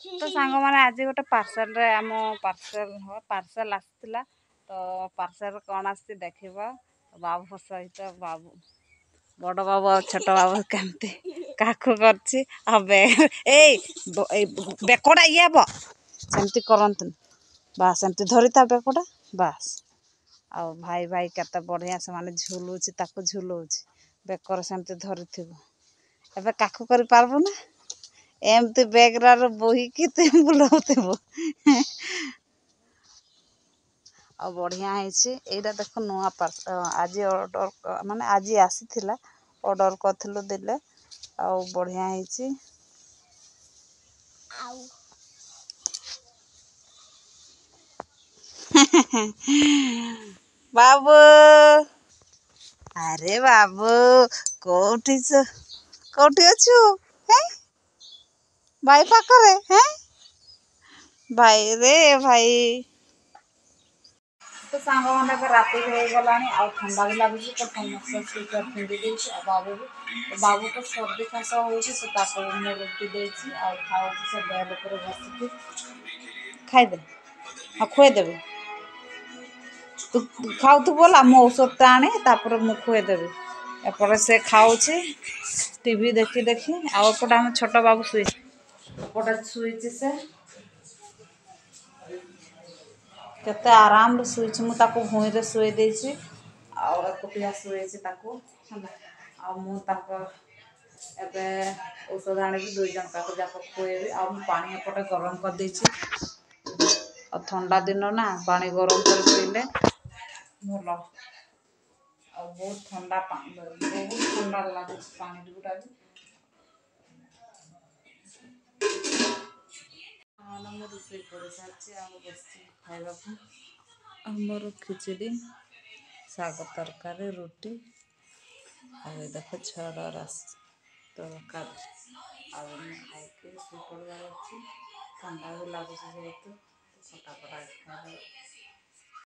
तो सांग मैंने आज गोटे पार्सल रे आम पार्सल आसला तो पार्सल कौन आसी देख बाबू सहित बाबू बड़ बाबू और छोट बाबू केमती काकू बेकड़ा ये हे सेमती करतु बास एमती धरिता बेकड़ा बास आ भाई भाई केते बढ़िया से माने झुलुची ताको झुलुची बेकर सेमती धरि एबे काकू कर पारबो ना एमती बेगरार बोही कि तुम बुलाउथबो आ बढ़िया है एटा देख नुआ पार्सल आज ऑर्डर माने आज आसीथिला ऑर्डर करथिलु देले आ बढ़िया है बाबू अरे बाबू कोठी कोठी अछु हैं भाई पाखरे हैं भाई रे भाई तो सांग मैंने राति हो गलानी आ ठंडा भी लगुच तो समस्या स्वेटर पिंधि दे बाबू तो सर्दी खास हो रुटी दे खाऊ से बेड पर बस खाईदे हाँ खुएदेवी तू खाऊ तू बोला मो औषध आने तापर मु खुएदेवी एपटे से खाऊ टीवी देखी देखी आउपटे आम छोट बाबू शुई एपटे शुई से केते आराम रे शुई मु ताको भूई रे शुई देछि आ एकुटिया शुई आ मु ताको एबे औषध आने दुई जन का जाक खुएबी आ पानी एपटे गरम कर देछि और ठंडा दिन ना पानी गरम कर पीले भल आ बहुत ठंडा लगे पानी गुटा भी रोषे कर सारी खावा आमर खिचड़ी शाग तरकारी रुटी आ देख छड़ रास तरकारी खाई पड़वार अच्छी ठंडा भी लगुच जेहेतु फटाफट खाई